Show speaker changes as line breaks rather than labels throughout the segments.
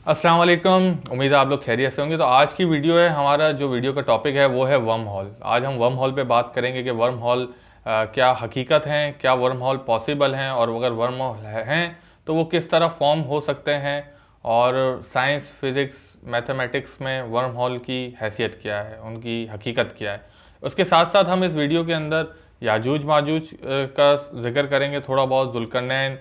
अस्सलाम वालेकुम। उम्मीद है आप लोग खैरियत से होंगे। तो आज की वीडियो है, हमारा जो वीडियो का टॉपिक है वो है वर्म हॉल। आज हम वर्म हॉल पे बात करेंगे कि वर्म हॉल क्या हकीकत हैं, क्या वर्म हॉल पॉसिबल हैं, और अगर वर्म हॉल हैं तो वो किस तरह फॉर्म हो सकते हैं, और साइंस, फिज़िक्स, मैथमेटिक्स में वर्म हॉल की हैसियत क्या है, उनकी हकीकत क्या है। उसके साथ साथ हम इस वीडियो के अंदर याजूज माजूज का जिक्र करेंगे थोड़ा बहुत, जुल्करनैन,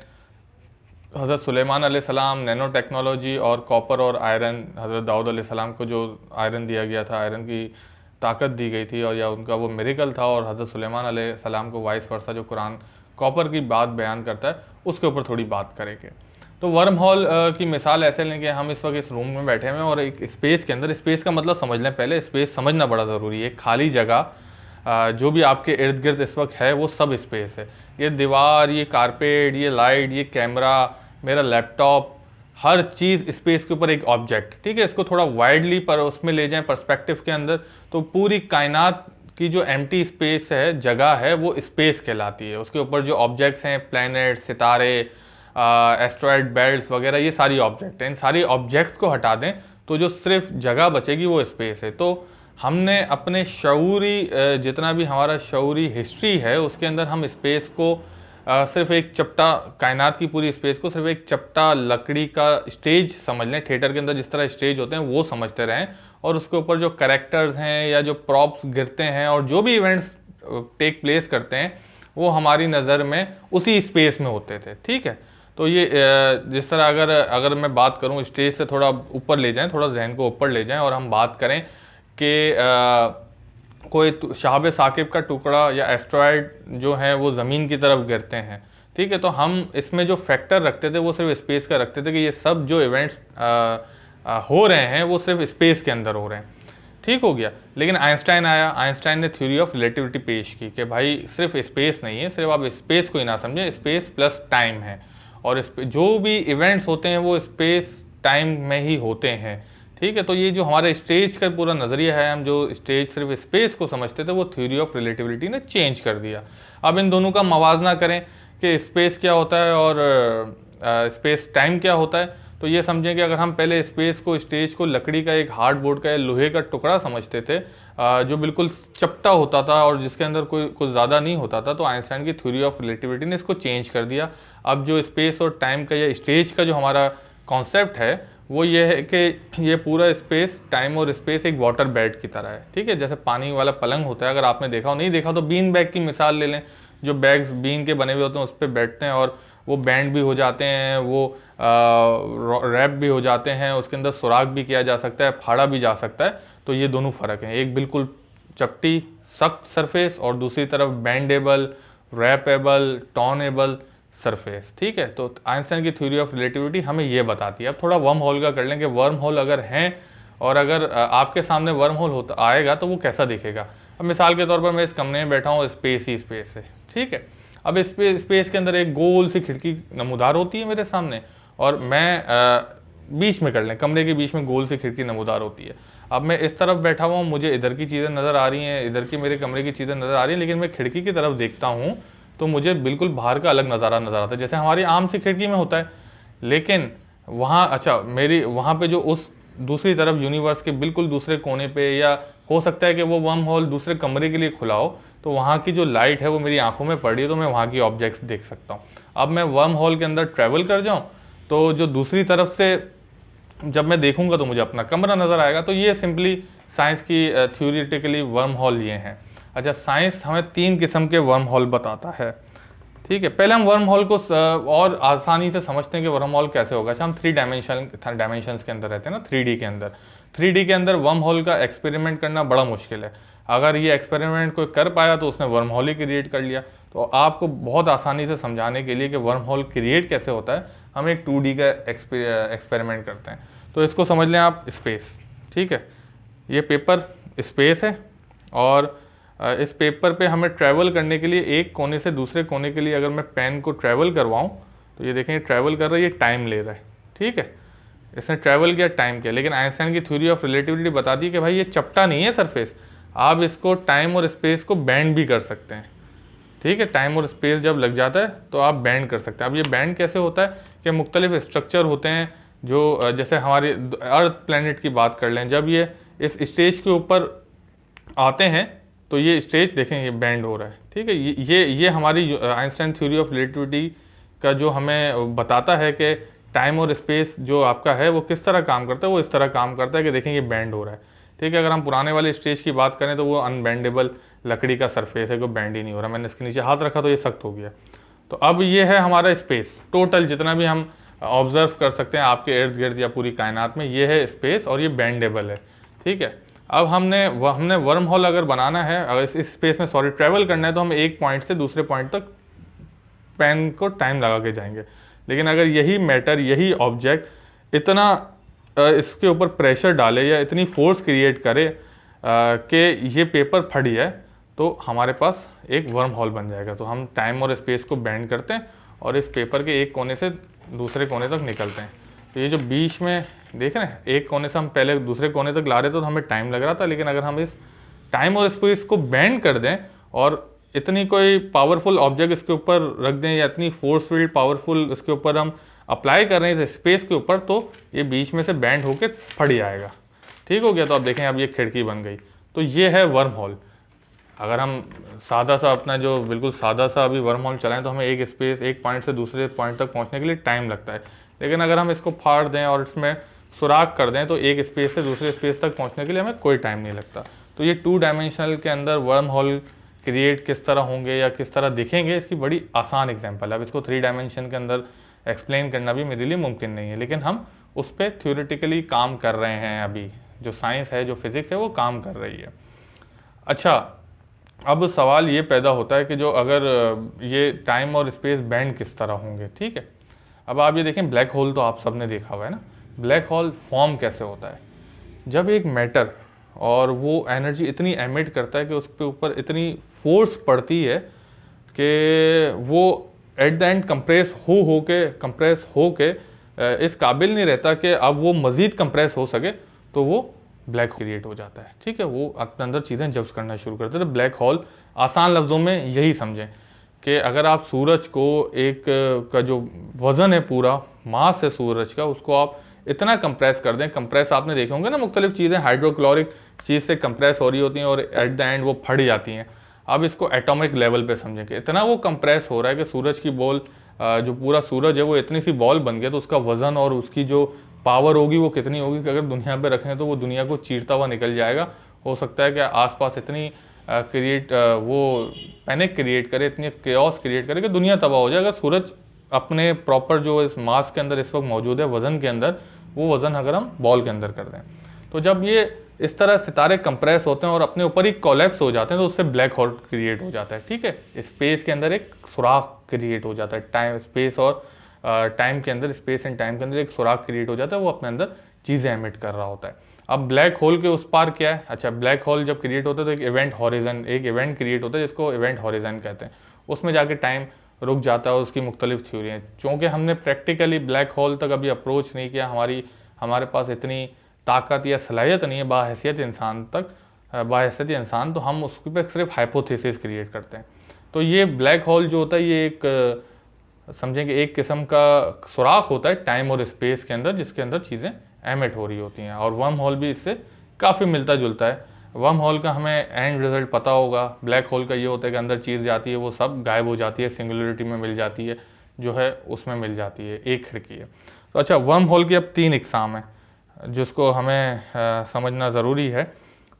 हज़रत सुलेमान अलैहिस्सलाम, नैनो टेक्नोलॉजी और कॉपर और आयरन, हज़रत दाऊद अलैहिस्सलाम को जो आयरन दिया गया था, आयरन की ताकत दी गई थी, और या उनका वो मिरेकल था, और हज़रत सुलेमान अलैहिस्सलाम को वाइस वर्सा जो कुरान कॉपर की बात बयान करता है, उसके ऊपर थोड़ी बात करेंगे। तो वर्म हॉल की मिसाल ऐसे लेंगे, हम इस वक्त इस रूम में बैठे हुए हैं और एक स्पेस के अंदर, स्पेस का मतलब समझ लें, पहले स्पेस समझना बड़ा ज़रूरी है। खाली जगह जो भी आपके इर्द गिर्द इस वक्त है वो सब स्पेस है। ये दीवार, ये कारपेट, ये लाइट, ये कैमरा, मेरा लैपटॉप, हर चीज़ स्पेस के ऊपर एक ऑब्जेक्ट। ठीक है, इसको थोड़ा वाइडली पर उसमें ले जाएं पर्सपेक्टिव के अंदर, तो पूरी कायनात की जो एम्प्टी स्पेस है, जगह है, वो स्पेस कहलाती है। उसके ऊपर जो ऑब्जेक्ट्स हैं, प्लैनेट, सितारे, एस्ट्रॉयड बेल्ट्स वगैरह, ये सारी ऑब्जेक्ट हैं। इन सारी ऑब्जेक्ट्स को हटा दें तो जो सिर्फ जगह बचेगी वो स्पेस है। तो हमने अपने शऊरी जितना भी हमारा शऊरी हिस्ट्री है उसके अंदर हम स्पेस को सिर्फ एक चपटा, कायनात की पूरी स्पेस को सिर्फ एक चपटा लकड़ी का स्टेज समझ लें। थिएटर के अंदर जिस तरह स्टेज होते हैं वो समझते रहें, और उसके ऊपर जो कैरेक्टर्स हैं या जो प्रॉप्स गिरते हैं और जो भी इवेंट्स टेक प्लेस करते हैं वो हमारी नज़र में उसी स्पेस में होते थे। ठीक है, तो ये जिस तरह अगर अगर मैं बात करूं, स्टेज से थोड़ा ऊपर ले जाएं, थोड़ा जहन को ऊपर ले जाएं, और हम बात करें कि कोई शहाब साकिब का टुकड़ा या एस्ट्रॉयड जो है वो ज़मीन की तरफ गिरते हैं। ठीक है, तो हम इसमें जो फैक्टर रखते थे वो सिर्फ स्पेस का रखते थे कि ये सब जो इवेंट्स हो रहे हैं वो सिर्फ स्पेस के अंदर हो रहे हैं। ठीक हो गया। लेकिन आइंस्टाइन आया, आइंस्टाइन ने थ्योरी ऑफ रिलेटिविटी पेश की कि भाई सिर्फ स्पेस नहीं है, सिर्फ आप स्पेस को ही ना समझें, स्पेस प्लस टाइम है, और जो भी इवेंट्स होते हैं वो स्पेस टाइम में ही होते हैं। ठीक है, तो ये जो हमारे स्टेज का पूरा नज़रिया है, हम जो स्टेज सिर्फ स्पेस को समझते थे, वो थ्योरी ऑफ रिलेटिविटी ने चेंज कर दिया। अब इन दोनों का मवाजना करें कि स्पेस क्या होता है और स्पेस टाइम क्या होता है, तो ये समझें कि अगर हम पहले स्पेस को, स्टेज को लकड़ी का एक हार्डबोर्ड का या लोहे का टुकड़ा समझते थे जो बिल्कुल चपटा होता था और जिसके अंदर कोई कुछ ज़्यादा नहीं होता था, तो आइंस्टाइन की थ्योरी ऑफ रिलेटिविटी ने इसको चेंज कर दिया। अब जो स्पेस और टाइम का या स्टेज का जो हमारा कॉन्सेप्ट है वो ये है कि ये पूरा स्पेस, टाइम और स्पेस एक वाटर बेड की तरह है। ठीक है, जैसे पानी वाला पलंग होता है, अगर आपने देखा हो, नहीं देखा तो बीन बैग की मिसाल ले लें। जो बैग्स बीन के बने हुए होते हैं उस पर बैठते हैं और वो बैंड भी हो जाते हैं, वो रैप भी हो जाते हैं, उसके अंदर सुराख भी किया जा सकता है, फाड़ा भी जा सकता है। तो ये दोनों फ़र्क हैं, एक बिल्कुल चपटी सख्त सरफेस और दूसरी तरफ बैंडेबल, रैपेबल, टॉनेबल सरफेस। ठीक है, तो आइंस्टाइन की थ्योरी ऑफ रिलेटिविटी हमें ये बताती है। अब थोड़ा वर्म होल का कर लें कि वर्म होल अगर हैं और अगर आपके सामने वर्म होल होता आएगा तो वो कैसा दिखेगा। अब मिसाल के तौर पर मैं इस कमरे में बैठा हूँ, स्पेस ही स्पेस है। ठीक है, अब स्पेस के अंदर एक गोल सी खिड़की नमूदार होती है मेरे सामने, और मैं बीच में कर लें, कमरे के बीच में गोल सी खिड़की नमूदार होती है। अब मैं इस तरफ बैठा हुआ हूँ, मुझे इधर की चीज़ें नज़र आ रही हैं, इधर की मेरे कमरे की चीज़ें नज़र आ रही हैं, लेकिन मैं खिड़की की तरफ देखता हूँ तो मुझे बिल्कुल बाहर का अलग नज़ारा नज़र आता है, जैसे हमारी आम सी खिड़की में होता है। लेकिन वहाँ, अच्छा, मेरी वहाँ पे जो उस दूसरी तरफ यूनिवर्स के बिल्कुल दूसरे कोने पे, या हो सकता है कि वो वर्म होल दूसरे कमरे के लिए खुला हो, तो वहाँ की जो लाइट है वो मेरी आंखों में पड़ रही है, तो मैं वहाँ की ऑब्जेक्ट्स देख सकता हूँ। अब मैं वर्म होल के अंदर ट्रैवल कर जाऊँ तो जो दूसरी तरफ से जब मैं देखूंगा तो मुझे अपना कमरा नज़र आएगा। तो ये सिंपली साइंस की थ्योरेटिकली वर्म हॉल ये हैं। अच्छा, साइंस हमें 3 किस्म के वर्म हॉल बताता है। ठीक है, पहले हम वर्म हॉल को और आसानी से समझते हैं कि वर्म हॉल कैसे होगा। अच्छा, हम 3 डायमेंशंस के अंदर रहते हैं ना, 3D के अंदर। 3D के अंदर वर्म हॉल का एक्सपेरिमेंट करना बड़ा मुश्किल है। अगर ये एक्सपेरिमेंट कोई कर पाया तो उसने वर्म हॉल ही क्रिएट कर लिया। तो आपको बहुत आसानी से समझाने के लिए कि वर्म हॉल क्रिएट कैसे होता है, हम एक 2D का एक्सपेरिमेंट करते हैं। तो इसको समझ लें आप, स्पेस। ठीक है, ये पेपर स्पेस है, और इस पेपर पे हमें ट्रैवल करने के लिए एक कोने से दूसरे कोने के लिए अगर मैं पेन को ट्रैवल करवाऊँ तो ये देखें, ट्रैवल कर रहा है, ये टाइम ले रहा है। ठीक है, इसने ट्रैवल किया, टाइम किया। लेकिन आइंस्टाइन की थ्योरी ऑफ रिलेटिविटी बताती है कि भाई ये चपटा नहीं है सरफेस, आप इसको टाइम और स्पेस को बैंड भी कर सकते हैं। ठीक है, टाइम और स्पेस जब लग जाता है तो आप बैंड कर सकते हैं। अब ये बैंड कैसे होता है कि मुख्तलिफ स्ट्रक्चर होते हैं जैसे हमारे अर्थ प्लैनेट की बात कर लें, जब ये इस स्टेज के ऊपर आते हैं तो ये स्टेज देखें ये बेंड हो रहा है, ठीक है। ये हमारी आइंस्टाइन थ्योरी ऑफ रिलेटिविटी का जो हमें बताता है कि टाइम और स्पेस जो आपका है वो किस तरह काम करता है, वो इस तरह काम करता है कि देखें ये बेंड हो रहा है, ठीक है। अगर हम पुराने वाले स्टेज की बात करें तो वो अनबेंडेबल लकड़ी का सरफेस है, कोई बेंड ही नहीं हो रहा। मैंने इसके नीचे हाथ रखा तो ये सख्त हो गया। तो अब ये है हमारा स्पेस, टोटल जितना भी हम ऑब्जर्व कर सकते हैं आपके इर्द गिर्द या पूरी कायनात में, ये है स्पेस और ये बेंडेबल है, ठीक है। अब हमने वर्म होल अगर बनाना है, अगर इस स्पेस में ट्रैवल करना है, तो हम एक पॉइंट से दूसरे पॉइंट तक पेन को टाइम लगा के जाएंगे। लेकिन अगर यही मैटर, यही ऑब्जेक्ट इतना इसके ऊपर प्रेशर डाले या इतनी फोर्स क्रिएट करे कि ये पेपर फट जाए, तो हमारे पास एक वर्म होल बन जाएगा। तो हम टाइम और स्पेस को बेंड करते हैं और इस पेपर के एक कोने से दूसरे कोने तक निकलते हैं। तो ये जो बीच में देख रहे हैं, एक कोने से हम पहले दूसरे कोने तक ला रहे थे तो हमें टाइम लग रहा था, लेकिन अगर हम इस टाइम और स्पेस को बेंड कर दें और इतनी कोई पावरफुल ऑब्जेक्ट इसके ऊपर रख दें या इतनी फोर्स फील्ड पावरफुल इसके ऊपर हम अप्लाई कर रहे हैं इस स्पेस के ऊपर, तो ये बीच में से बेंड होके फट जाएगा, ठीक हो गया। तो आप देखें अब ये खिड़की बन गई। तो ये है वर्म होल। अगर हम सादा सा अपना जो बिल्कुल सादा सा अभी वर्म होल चलाएं तो हमें एक पॉइंट से दूसरे पॉइंट तक पहुंचने के लिए टाइम लगता है। लेकिन अगर हम इसको फाड़ दें और इसमें सुराख कर दें तो एक स्पेस से दूसरे स्पेस तक पहुंचने के लिए हमें कोई टाइम नहीं लगता। तो ये 2 डायमेंशनल के अंदर वर्म होल क्रिएट किस तरह होंगे या किस तरह दिखेंगे, इसकी बड़ी आसान एग्जाम्पल है। अब इसको 3 डायमेंशन के अंदर एक्सप्लेन करना भी मेरे लिए मुमकिन नहीं है, लेकिन हम उस पर थ्योरेटिकली काम कर रहे हैं। अभी जो साइंस है, जो फिज़िक्स है, वो काम कर रही है। अच्छा, अब सवाल ये पैदा होता है कि जो अगर ये टाइम और स्पेस बेंड किस तरह होंगे, ठीक है। अब आप ये देखें, ब्लैक होल तो आप सबने देखा हुआ है ना। ब्लैक होल फॉर्म कैसे होता है? जब एक मैटर और वो एनर्जी इतनी एमिट करता है कि उसके ऊपर इतनी फोर्स पड़ती है कि वो एट द एंड कंप्रेस हो के इस काबिल नहीं रहता कि अब वो मज़ीद कंप्रेस हो सके, तो वो ब्लैक क्रिएट हो जाता है, ठीक है। वो अपने अंदर चीज़ें जब्स करना शुरू करते हैं। तो ब्लैक होल आसान लफ्ज़ों में यही समझें कि अगर आप सूरज को एक का जो वज़न है, पूरा मास है सूरज का, उसको आप इतना कंप्रेस कर दें। कंप्रेस आपने देखे होंगे ना, मुख्तलिफ चीज़ें हाइड्रोक्लोरिक चीज़ से कंप्रेस हो रही होती हैं और एट द एंड वो फट जाती हैं। अब इसको एटॉमिक लेवल पे समझें कि इतना वो कंप्रेस हो रहा है कि सूरज की बॉल, जो पूरा सूरज है वो इतनी सी बॉल बन गया, तो उसका वज़न और उसकी जो पावर होगी वो कितनी होगी कि अगर दुनिया पे रखें तो वो दुनिया को चीरता हुआ निकल जाएगा। हो सकता है कि आसपास इतनी वो पैनिक क्रिएट करे, इतनी केओस क्रिएट करे कि दुनिया तबाह हो जाए। अगर सूरज अपने प्रॉपर जो इस मास के अंदर इस वक्त मौजूद है, वज़न के अंदर, वो वज़न अगर हम बॉल के अंदर कर दें, तो जब ये इस तरह सितारे कंप्रेस होते हैं और अपने ऊपर ही कोलैप्स हो जाते हैं, तो उससे ब्लैक होल क्रिएट हो जाता है, ठीक है। स्पेस के अंदर एक सुराख क्रिएट हो जाता है, टाइम स्पेस और टाइम के अंदर, स्पेस एंड टाइम के अंदर एक सुराख क्रिएट हो जाता है, वो अपने अंदर चीज़ें एमिट कर रहा होता है। अब ब्लैक होल के उस पार क्या है? अच्छा, ब्लैक होल जब क्रिएट होता है तो एक इवेंट क्रिएट होता है जिसको इवेंट हॉरिजन कहते हैं। उसमें जाके टाइम रुक जाता है और उसकी मुख्तलिफ थ्योरी हैं। चूँकि हमने प्रैक्टिकली ब्लैक होल तक अभी अप्रोच नहीं किया, हमारे पास इतनी ताकत या सलाहियत नहीं है बाहैसियत इंसान, तो हम उसके पर सिर्फ हाइपोथेसिस क्रिएट करते हैं। तो ये ब्लैक होल जो होता है, ये एक समझें कि एक किस्म का सुराख होता है टाइम और स्पेस के अंदर, जिसके अंदर चीज़ें एमिट हो रही होती हैं। और वर्म होल भी इससे काफ़ी मिलता जुलता है। वर्म होल का हमें एंड रिजल्ट पता होगा। ब्लैक होल का ये होता है कि अंदर चीज़ जाती है, वो सब गायब हो जाती है, सिंगुलरिटी में मिल जाती है, जो है उसमें मिल जाती है, एक खिड़की है। तो अच्छा, वर्म होल की अब 3 इकसाम है जिसको हमें समझना ज़रूरी है।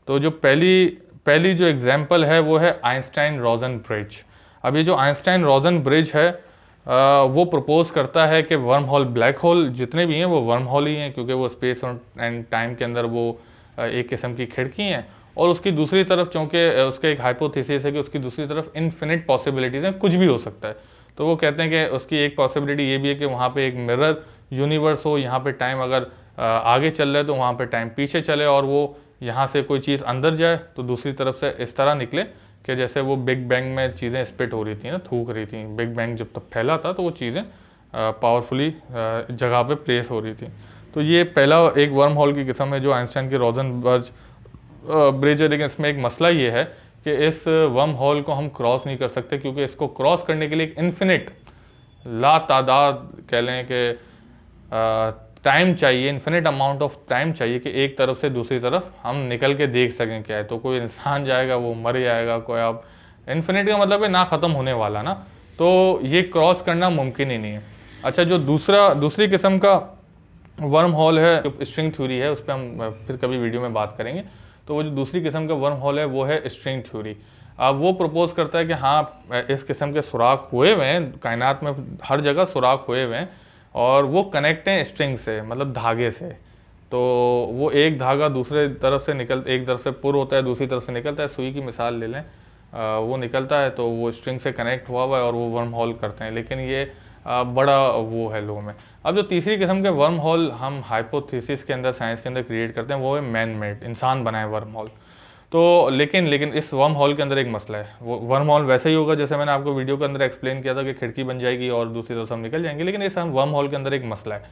तो जो पहली जो एग्जाम्पल है वो है आइंस्टाइन रोजन ब्रिज। अब ये जो आइंस्टाइन रोजन ब्रिज है वो प्रपोज करता है कि वर्म होल, ब्लैक होल जितने भी हैं वो वर्म होल ही हैं, क्योंकि वो स्पेस एंड टाइम के अंदर वो एक किस्म की खिड़की हैं। और उसकी दूसरी तरफ, चूँकि उसका एक हाइपोथेसिस है कि उसकी दूसरी तरफ इन्फिनिट पॉसिबिलिटीज़ हैं, कुछ भी हो सकता है। तो वो कहते हैं कि उसकी एक पॉसिबिलिटी ये भी है कि वहाँ पे एक मिरर यूनिवर्स हो, यहाँ पे टाइम अगर आगे चल रहा है तो वहाँ पे टाइम पीछे चले, और वो यहाँ से कोई चीज़ अंदर जाए तो दूसरी तरफ से इस तरह निकले कि जैसे वो बिग बैंग में चीज़ें स्पिट हो रही थी ना, थूक रही थी। बिग बैंग जब तक फैला था तो वो चीज़ें पावरफुली जगह पे प्लेस हो रही थी। तो ये पहला एक वर्म होल की किस्म है जो आइंस्टाइन की रोजन ब्रिज है। लेकिन इसमें एक मसला ये है कि इस वर्म होल को हम क्रॉस नहीं कर सकते, क्योंकि इसको क्रॉस करने के लिए एक इन्फिनिट, ला तादाद कह लें कि टाइम चाहिए, इन्फिनिट अमाउंट ऑफ टाइम चाहिए कि एक तरफ से दूसरी तरफ हम निकल के देख सकें क्या है। तो कोई इंसान जाएगा वो मर जाएगा, कोई आप इन्फिनिट का मतलब है ना ख़त्म होने वाला ना, तो ये क्रॉस करना मुमकिन ही नहीं है। अच्छा, जो दूसरी किस्म का वर्म होल है, जो स्ट्रिंग थ्योरी है, उस पर हम फिर कभी वीडियो में बात करेंगे। तो वो जो दूसरी किस्म का वर्म होल है वो है स्ट्रिंग थ्योरी। अब वो प्रपोज करता है कि हाँ, इस किस्म के सुराख हुए हुए हैं कायनात में, हर जगह सुराख हुए हुए हैं और वो कनेक्ट हैं स्ट्रिंग से, मतलब धागे से। तो वो एक धागा दूसरे तरफ से एक तरफ से पुर होता है, दूसरी तरफ से निकलता है। सुई की मिसाल ले लें, वो निकलता है तो वो स्ट्रिंग से कनेक्ट हुआ हुआ है और वो वर्म होल करते हैं। लेकिन ये बड़ा वो है लो में। अब जो तीसरी किस्म के वर्म होल हम हाइपोथेसिस के अंदर, साइंस के अंदर क्रिएट करते हैं, वो है मैन मेड, इंसान बनाए वर्म होल। तो लेकिन इस वर्म होल के अंदर एक मसला है। वो वर्म होल वैसे ही होगा जैसे मैंने आपको वीडियो के अंदर एक्सप्लेन किया था कि खिड़की बन जाएगी और दूसरी तरफ हम निकल जाएंगे। लेकिन इस वर्म होल के अंदर एक मसला है,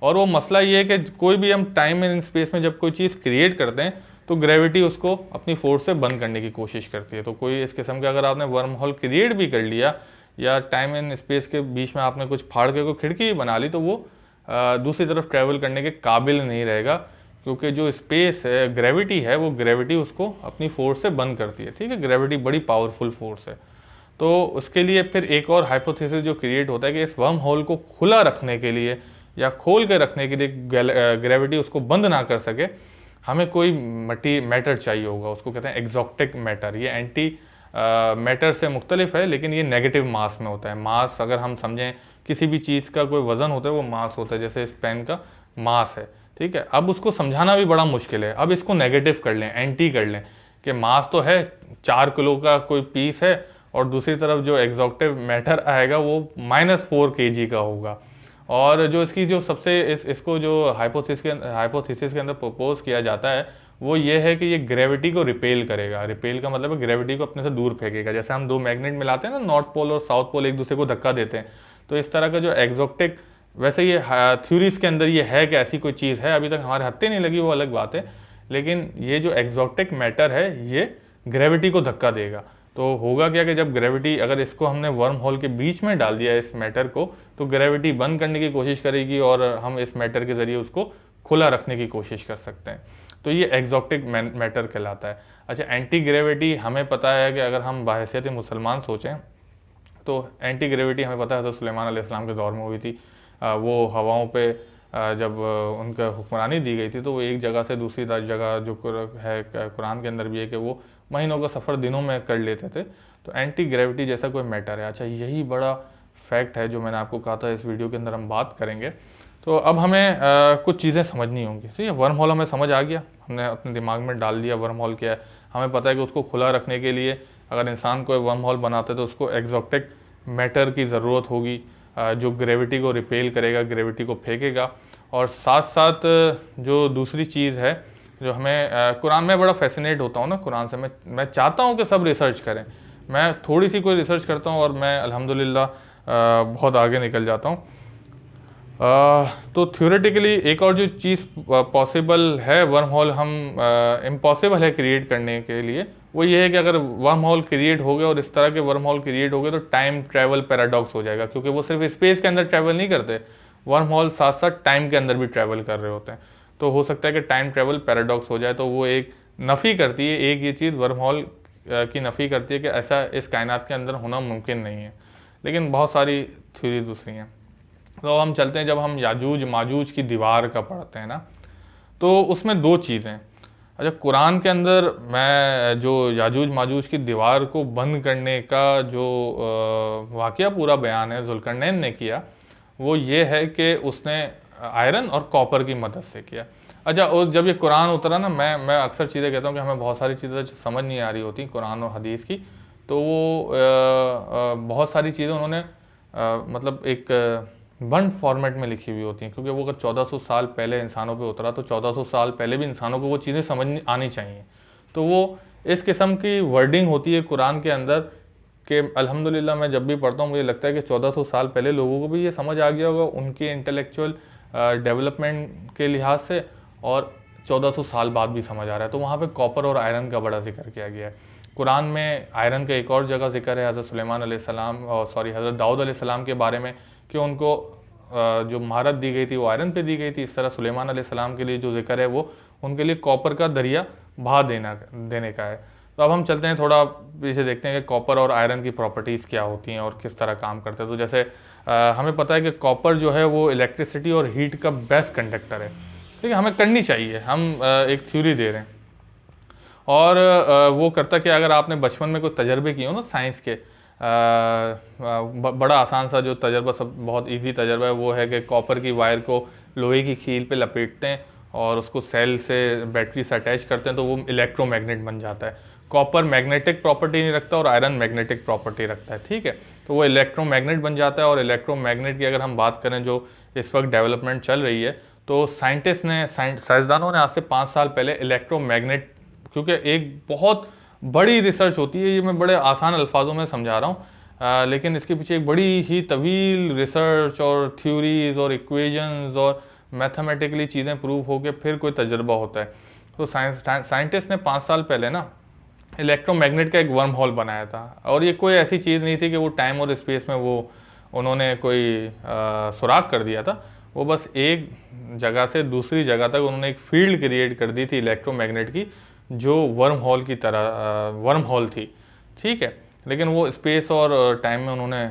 और वो मसला ये है कि कोई भी हम टाइम एंड स्पेस में जब कोई चीज़ क्रिएट करते हैं तो ग्रेविटी उसको अपनी फोर्स से बंद करने की कोशिश करती है। तो कोई इस किस्म का अगर आपने वर्म होल क्रिएट भी कर लिया या टाइम एंड स्पेस के बीच में आपने कुछ फाड़ के कोई खिड़की भी बना ली, तो वो दूसरी तरफ ट्रैवल करने के काबिल नहीं रहेगा, क्योंकि जो स्पेस है, ग्रेविटी है, वो ग्रेविटी उसको अपनी फोर्स से बंद करती है। ठीक है, ग्रेविटी बड़ी पावरफुल फोर्स है। तो उसके लिए फिर एक और हाइपोथेसिस जो क्रिएट होता है कि इस वर्म होल को खुला रखने के लिए या खोल के रखने के लिए ग्रेविटी उसको बंद ना कर सके, हमें कोई मैटर चाहिए होगा। उसको कहते हैं एक्सोटिक मैटर। ये एंटी मैटर से मुख्तलिफ है, लेकिन ये नेगेटिव मास में होता है। मास अगर हम समझें, किसी भी चीज़ का कोई वजन होता है वो मास होता है, जैसे इस पेन का मास है। ठीक है, अब उसको समझाना भी बड़ा मुश्किल है। अब इसको नेगेटिव कर लें, एंटी कर लें कि मास तो है 4 किलो का कोई पीस है, और दूसरी तरफ जो एक्सोटिक मैटर आएगा वो -4 kg का होगा। और जो इसकी जो सबसे इसको जो हाइपोथेसिस के अंदर प्रपोज किया जाता है वो ये है कि ये ग्रेविटी को रिपेल करेगा। रिपेल का मतलब है ग्रेविटी को अपने से दूर फेंकेगा। जैसे हम दो मैग्नेट मिलाते हैं ना, नॉर्थ पोल और साउथ पोल एक दूसरे को धक्का देते हैं, तो इस तरह का जो एक्सोटिक, वैसे ये थ्योरीज के अंदर ये है कि ऐसी कोई चीज़ है, अभी तक हमारे हत्थे नहीं लगी, वो अलग बात है। लेकिन ये जो एक्सोटिक मैटर है ये ग्रेविटी को धक्का देगा। तो होगा क्या कि जब ग्रेविटी, अगर इसको हमने वर्म होल के बीच में डाल दिया इस मैटर को, तो ग्रेविटी बंद करने की कोशिश करेगी और हम इस मैटर के ज़रिए उसको खुला रखने की कोशिश कर सकते हैं। तो ये एक्सोटिक मैटर कहलाता है। अच्छा, एंटी ग्रेविटी हमें पता है कि अगर हम बाहैसियत मुसलमान सोचें तो एंटी ग्रेविटी हमें पता है हज़रत सुलेमान अलैहिस्सलाम के दौर में हुई थी। वो हवाओं पे जब उनका हुक्मरानी दी गई थी तो वो एक जगह से दूसरी जगह, जो है कुरान के अंदर भी है कि वो महीनों का सफ़र दिनों में कर लेते थे। तो एंटी ग्रेविटी जैसा कोई मैटर है। अच्छा, यही बड़ा फैक्ट है जो मैंने आपको कहा था इस वीडियो के अंदर हम बात करेंगे। तो अब हमें कुछ चीज़ें समझनी होंगी। ठीक है, वर्म होल हमें समझ आ गया, हमने अपने दिमाग में डाल दिया वर्म होल क्या है। हमें पता है कि उसको खुला रखने के लिए अगर इंसान कोई वर्म होल बनाता है तो उसको एक्सोटिक मैटर की ज़रूरत होगी जो ग्रेविटी को रिपेल करेगा, ग्रेविटी को फेंकेगा। और साथ साथ जो दूसरी चीज़ है जो हमें कुरान में बड़ा फैसिनेट होता हूँ ना कुरान से, मैं चाहता हूँ कि सब रिसर्च करें। मैं थोड़ी सी कोई रिसर्च करता हूँ और मैं अल्हम्दुलिल्लाह बहुत आगे निकल जाता हूँ। तो थ्योरेटिकली एक और जो चीज़ पॉसिबल है वर्म होल, हम इम्पॉसिबल है क्रिएट करने के लिए, वो ये है कि अगर वर्म होल क्रिएट हो गए और इस तरह के वर्म होल क्रिएट हो गए तो टाइम ट्रैवल पैराडॉक्स हो जाएगा, क्योंकि वो सिर्फ स्पेस के अंदर ट्रैवल नहीं करते, वर्म होल साथ साथ टाइम के अंदर भी ट्रैवल कर रहे होते हैं। तो हो सकता है कि टाइम ट्रैवल पैराडॉक्स हो जाए। तो वो एक नफ़ी करती है, एक ये चीज़ वर्म होल की नफ़ी करती है कि ऐसा इस कायनात के अंदर होना मुमकिन नहीं है। लेकिन बहुत सारी थ्योरी दूसरी हैं। तो हम चलते हैं, जब हम याजूज माजूज की दीवार का पढ़ते हैं ना, तो उसमें दो चीज़ें। अच्छा, कुरान के अंदर मैं जो याजूज माजूज की दीवार को बंद करने का जो वाक़या पूरा बयान है ज़ुल्करनैन ने किया, वो ये है कि उसने आयरन और कॉपर की मदद से किया। अच्छा, और जब ये कुरान उतरा ना, मैं अक्सर चीज़ें कहता हूँ कि हमें बहुत सारी चीज़ें समझ नहीं आ रही होती कुरान और हदीस की। तो वो बहुत सारी चीज़ें उन्होंने मतलब एक बंद फॉर्मेट में लिखी हुई होती हैं, क्योंकि वो अगर 1400 साल पहले इंसानों पे उतरा तो 1400 साल पहले भी इंसानों को वो चीज़ें समझ आनी चाहिए। तो वो इस किस्म की वर्डिंग होती है कुरान के अंदर कि अल्हम्दुलिल्लाह मैं जब भी पढ़ता हूँ मुझे लगता है कि 1400 साल पहले लोगों को भी ये समझ आ गया होगा उनके इंटेलेक्चुअल डेवलपमेंट के लिहाज से, और 1400 साल बाद भी समझ आ रहा है। तो वहाँ पे कॉपर और आयरन का बड़ा जिक्र किया गया है। कुरान में आयरन का एक और जगह जिक्र है हज़रत सुलेमान अलैहिस्सलाम, और हज़रत दाऊद अलैहिस्सलाम के बारे में, कि उनको जो महारत दी गई थी वो आयरन पे दी गई थी। इस तरह सुलेमान अलैहिस्सलाम के लिए जो जिक्र है वो उनके लिए कॉपर का दरिया बहा देने का है। तो अब हम चलते हैं थोड़ा पीछे, देखते हैं कि कॉपर और आयरन की प्रॉपर्टीज़ क्या होती हैं और किस तरह काम करते हैं। तो जैसे हमें पता है कि कॉपर जो है वो इलेक्ट्रिसिटी और हीट का बेस्ट कंडक्टर है, ठीक है, हमें करनी चाहिए, हम एक थ्योरी दे रहे हैं। और वो करता कि अगर आपने बचपन में कोई तजर्बे किए हो ना साइंस के, बड़ा आसान सा जो तजर्बा, सब बहुत इजी तजर्बा है, वो है कि कॉपर की वायर को लोहे की कील पे लपेटते हैं और उसको सेल से बैटरी से अटैच करते हैं तो वो इलेक्ट्रोमैग्नेट बन जाता है। कॉपर मैग्नेटिक प्रॉपर्टी नहीं रखता और आयरन मैग्नेटिक प्रॉपर्टी रखता है, ठीक है, तो वो इलेक्ट्रोमैग्नेट बन जाता है। और इलेक्ट्रोमैग्नेट की अगर हम बात करें जो इस वक्त डेवलपमेंट चल रही है, तो साइंसदानों ने आज से 5 साल पहले इलेक्ट्रोमैग्नेट, क्योंकि एक बहुत बड़ी रिसर्च होती है, ये मैं बड़े आसान अल्फाजों में समझा रहा हूँ, लेकिन इसके पीछे एक बड़ी ही तवील रिसर्च और थ्योरीज और इक्वेशंस और मैथमेटिकली चीज़ें प्रूव होकर फिर कोई तजर्बा होता है। तो साइंटिस्ट ने 5 साल पहले ना इलेक्ट्रोमैग्नेट का एक वर्म होल बनाया था, और ये कोई ऐसी चीज़ नहीं थी कि वो टाइम और स्पेस में वो उन्होंने कोई सुराख कर दिया था, वो बस एक जगह से दूसरी जगह तक उन्होंने एक फील्ड क्रिएट कर दी थी इलेक्ट्रोमैग्नेट की, जो वर्म होल की तरह वर्म होल थी, ठीक है, लेकिन वो स्पेस और टाइम में उन्होंने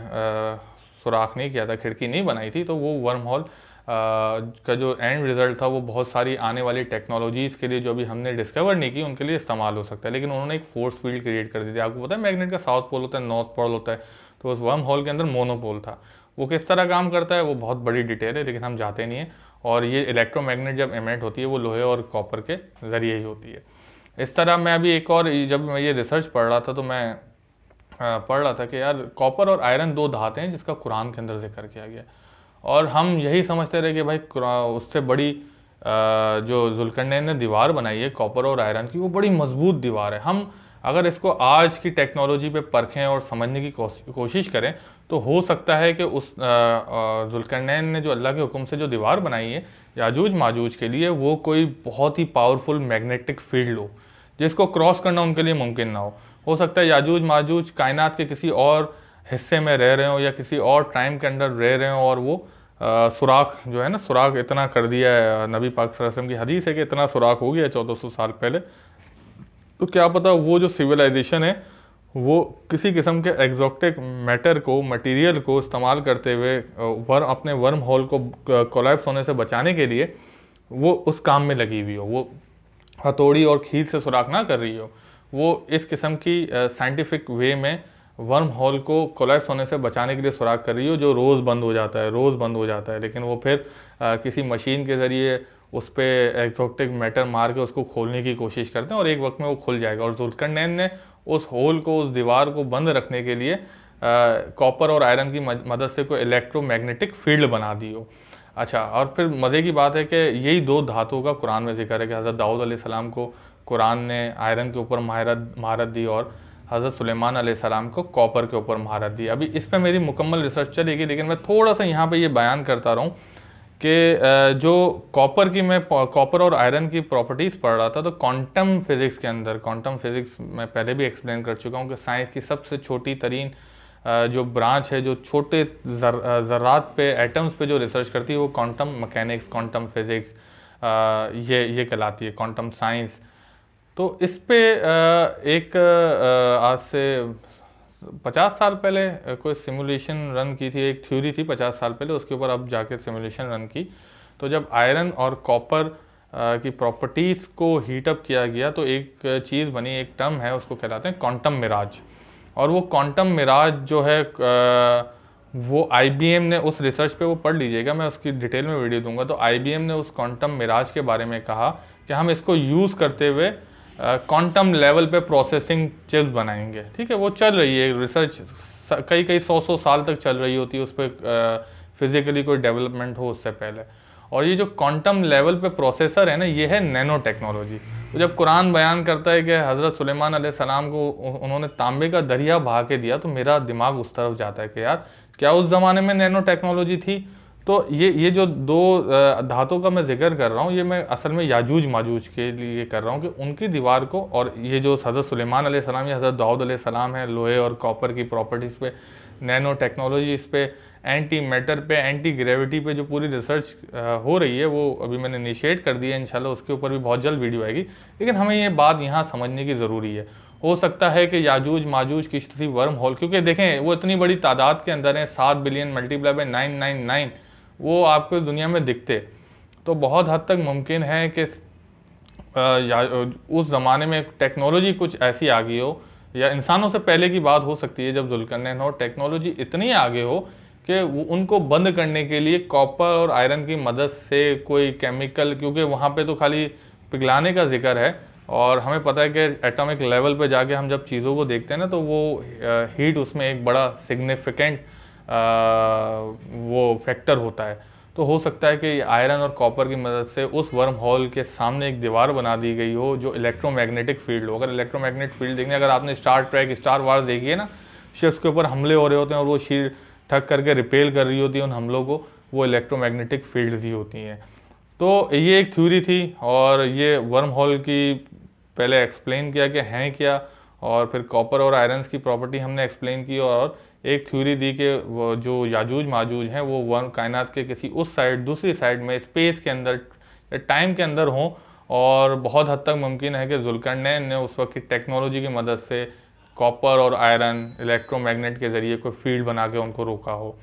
सुराख नहीं किया था, खिड़की नहीं बनाई थी। तो वो वर्म होल का जो एंड रिजल्ट था वो बहुत सारी आने वाली टेक्नोलॉजीज़ के लिए जो अभी हमने डिस्कवर नहीं की उनके लिए इस्तेमाल हो सकता है, लेकिन उन्होंने एक फोर्स फील्ड क्रिएट कर दी थी। आपको पता है मैग्नेट का साउथ पोल होता है, नॉर्थ पोल होता है, तो उस वर्म होल के अंदर मोनोपोल था। वो किस तरह काम करता है वो बहुत बड़ी डिटेल है, लेकिन हम जाते नहीं हैं। और ये इलेक्ट्रोमैग्नेट जब एमिट होती है वो लोहे और कॉपर के ज़रिए ही होती है। इस तरह मैं अभी एक और, जब मैं ये रिसर्च पढ़ रहा था तो मैं पढ़ रहा था कि यार कॉपर और आयरन 2 धातें हैं जिसका कुरान के अंदर जिक्र किया गया, और हम यही समझते रहे कि भाई उससे बड़ी जो जुल्करनैन ने दीवार बनाई है कॉपर और आयरन की, वो बड़ी मजबूत दीवार है। हम अगर इसको आज की टेक्नोलॉजी पे परखें और समझने की कोशिश करें तो हो सकता है कि उस जुल्करनैन ने जो अल्लाह के हुक्म से जो दीवार बनाई है याजूज माजूज के लिए, वो कोई बहुत ही पावरफुल मैग्नेटिक फील्ड हो जिसको क्रॉस करना उनके लिए मुमकिन ना हो सकता है याजूज माजूज कायनात के किसी और हिस्से में रह रहे हो या किसी और टाइम के अंदर रह रहे हो, और वो सुराख जो है ना, सुराख इतना कर दिया है, नबी पाक सल्लल्लाहु अलैहि वसल्लम की हदीस है कि इतना सुराख हो गया 1400 साल पहले, तो क्या पता वो जो सिविलाइजेशन है वो किसी किस्म के एग्जॉटिक मैटर को, मटेरियल को इस्तेमाल करते हुए अपने वर्म होल को कोलैप्स होने से बचाने के लिए वो उस काम में लगी हुई हो, वो हथौड़ी और खील से सुराख ना कर रही हो, वो इस किस्म की साइंटिफिक वे में वर्म होल को कोलैप्स होने से बचाने के लिए सुराख कर रही हो, जो रोज़ बंद हो जाता है, रोज़ बंद हो जाता है, लेकिन वो फिर किसी मशीन के ज़रिए उस पर एक्जॉटिक मैटर मार के उसको खोलने की कोशिश करते हैं और एक वक्त में वो खुल जाएगा। और जुल्करनैन ने उस होल को, उस दीवार को बंद रखने के लिए कॉपर और आयरन की मदद से कोई इलेक्ट्रोमैग्नेटिक फील्ड बना दी हो। अच्छा, और फिर मज़े की बात है कि यही 2 धातुओं का कुरान में जिक्र है कि हज़रत दाऊद अलैहिस्सलाम को कुरान ने आयरन के ऊपर महारत दी और हज़रत सुलेमान अलैहिस्सलाम को कॉपर के ऊपर महारत दी। अभी इस पर मेरी मुकम्मल रिसर्च चलेगी, लेकिन मैं थोड़ा सा यहाँ पे ये बयान करता रहूँ कि जो मैं कॉपर और आयरन की प्रॉपर्टीज़ पढ़ रहा था, तो क्वांटम फिज़िक्स के अंदर, क्वांटम फिज़िक्स मैं पहले भी एक्सप्लेन कर चुका हूँ कि साइंस की सबसे छोटी तरीन जो ब्रांच है, जो छोटे ज़र्रात पे, एटम्स पे जो रिसर्च करती है, वो क्वांटम मैकेनिक्स, क्वांटम फिज़िक्स ये कहलाती है, क्वांटम साइंस। तो इस पे एक आज से 50 साल पहले कोई सिमुलेशन रन की थी, एक थ्योरी थी 50 साल पहले, उसके ऊपर अब जाके सिमुलेशन रन की, तो जब आयरन और कॉपर की प्रॉपर्टीज़ को हीटअप किया गया तो एक चीज़ बनी, एक टर्म है, उसको कहलाते हैं क्वांटम मिराज। और वो क्वांटम मिराज जो है वो IBM ने उस रिसर्च पे, वो पढ़ लीजिएगा, मैं उसकी डिटेल में वीडियो दूंगा, तो IBM ने उस क्वांटम मिराज के बारे में कहा कि हम इसको यूज़ करते हुए क्वांटम लेवल पे प्रोसेसिंग चिप्स बनाएंगे। ठीक है, वो चल रही है रिसर्च, कई 100 साल तक चल रही होती है, उस पर फिजिकली कोई डेवलपमेंट हो उससे पहले। और ये जो क्वांटम लेवल पे प्रोसेसर है ना, ये है नैनो टेक्नोलॉजी। तो जब कुरान बयान करता है कि हज़रत सुलेमान अलैहिस्सलाम को उन्होंने तांबे का दरिया बहा के दिया, तो मेरा दिमाग उस तरफ जाता है कि यार क्या उस ज़माने में नैनो टेक्नोलॉजी थी? तो ये जो दो धातु का मैं जिक्र कर रहा हूँ, ये मैं असल में याजूज माजूज के लिए कर रहा हूँ कि उनकी दीवार को, और ये जो हज़रत सुलेमान अलैहिस्सलाम या हज़रत दाऊद अलैहिस्सलाम है, लोहे और कॉपर की प्रॉपर्टीज़ पे, नैनो टेक्नोलॉजी इस पे, एंटी मैटर पे, एंटी ग्रेविटी पे जो पूरी रिसर्च हो रही है, वो अभी मैंने इनिशिएट कर दी है। इंशाल्लाह उसके ऊपर भी बहुत जल्द वीडियो आएगी। लेकिन हमें ये बात यहाँ समझने की ज़रूरी है। हो सकता है कि याजूज माजूज की स्थिति वर्म होल, क्योंकि देखें वो इतनी बड़ी तादाद के अंदर है, 7 बिलियन मल्टीप्लाई बाय 999, वो आपको दुनिया में दिखते, तो बहुत हद तक मुमकिन है कि उस ज़माने में टेक्नोलॉजी कुछ ऐसी आ गई हो, या इंसानों से पहले की बात हो सकती है जब ज़ुल्करनैन हो, टेक्नोलॉजी इतनी आगे हो कि उनको बंद करने के लिए कॉपर और आयरन की मदद से कोई केमिकल, क्योंकि वहाँ पे तो खाली पिघलाने का जिक्र है, और हमें पता है कि एटॉमिक लेवल पे जाके हम जब चीज़ों को देखते हैं ना, तो वो हीट उसमें एक बड़ा सिग्निफिकेंट वो फैक्टर होता है। तो हो सकता है कि आयरन और कॉपर की मदद से उस वर्म होल के सामने एक दीवार बना दी गई हो जो इलेक्ट्रोमैग्नेटिक फील्ड हो। अगर इलेक्ट्रोमैग्नेटिक फील्ड देखने, अगर आपने स्टार ट्रैक, स्टार वार्स देखी है ना, शिप्स के ऊपर हमले हो रहे होते हैं और वो शीर ठग करके रिपेल कर रही होती है उन हमलों को, वो इलेक्ट्रोमैग्नेटिक फील्ड्स ही होती हैं। तो ये एक थ्योरी थी, और ये वर्म होल की पहले एक्सप्लेन किया कि हैं क्या, और फिर कॉपर और आयरन्स की प्रॉपर्टी हमने एक्सप्लेन की, और एक थ्योरी दी कि वो जो याजूज माजूज हैं वो वर्म कायनात के किसी उस साइड, दूसरी साइड में, स्पेस के अंदर, टाइम के अंदर हों, और बहुत हद तक मुमकिन है कि ज़ुल्करनैन ने उस वक्त की टेक्नोलॉजी की मदद से कॉपर और आयरन इलेक्ट्रोमैग्नेट के ज़रिए कोई फील्ड बना के उनको रोका हो।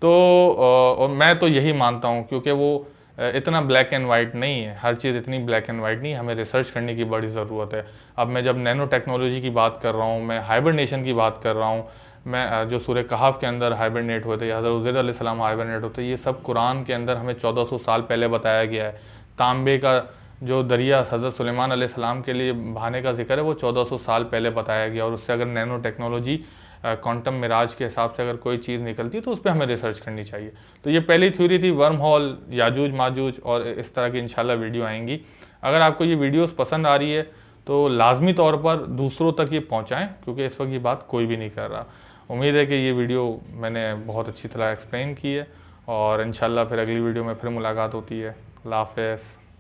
तो और मैं तो यही मानता हूँ, क्योंकि वो इतना ब्लैक एंड वाइट नहीं है, हर चीज़ इतनी ब्लैक एंड वाइट नहीं, हमें रिसर्च करने की बड़ी ज़रूरत है। अब मैं जब नैनो टेक्नोलॉजी की बात कर रहा हूँ, मैं हाइबरनेशन की बात कर रहा हूँ, मैं जो सूरह कहफ के अंदर हाइबरनेट हुए थे, हज़रत उज़ैर अलैहिस्सलाम हाइबरनेट होते, ये सब कुरान के अंदर हमें 1400 साल पहले बताया गया है। तांबे का जो दरिया हज़रत सुलेमान अलैहिस्सलाम के लिए बहाने का जिक्र है, वो 1400 साल पहले बताया गया, और उससे अगर नैनो टेक्नोलॉजी क्वांटम मिराज के हिसाब से अगर कोई चीज़ निकलती है तो उस पर हमें रिसर्च करनी चाहिए। तो ये पहली थ्योरी थी, वर्म होल, याजूज माजूज, और इस तरह की इंशाल्लाह वीडियो आएंगी। अगर आपको ये वीडियोस पसंद आ रही है तो लाजमी तौर पर दूसरों तक ये पहुँचाएँ, क्योंकि इस वक्त ये बात कोई भी नहीं कर रहा। उम्मीद है कि ये वीडियो मैंने बहुत अच्छी तरह एक्सप्लेन की है, और इंशाल्लाह फिर अगली वीडियो में फिर मुलाकात होती है। अल्लाह हाफ़िज़।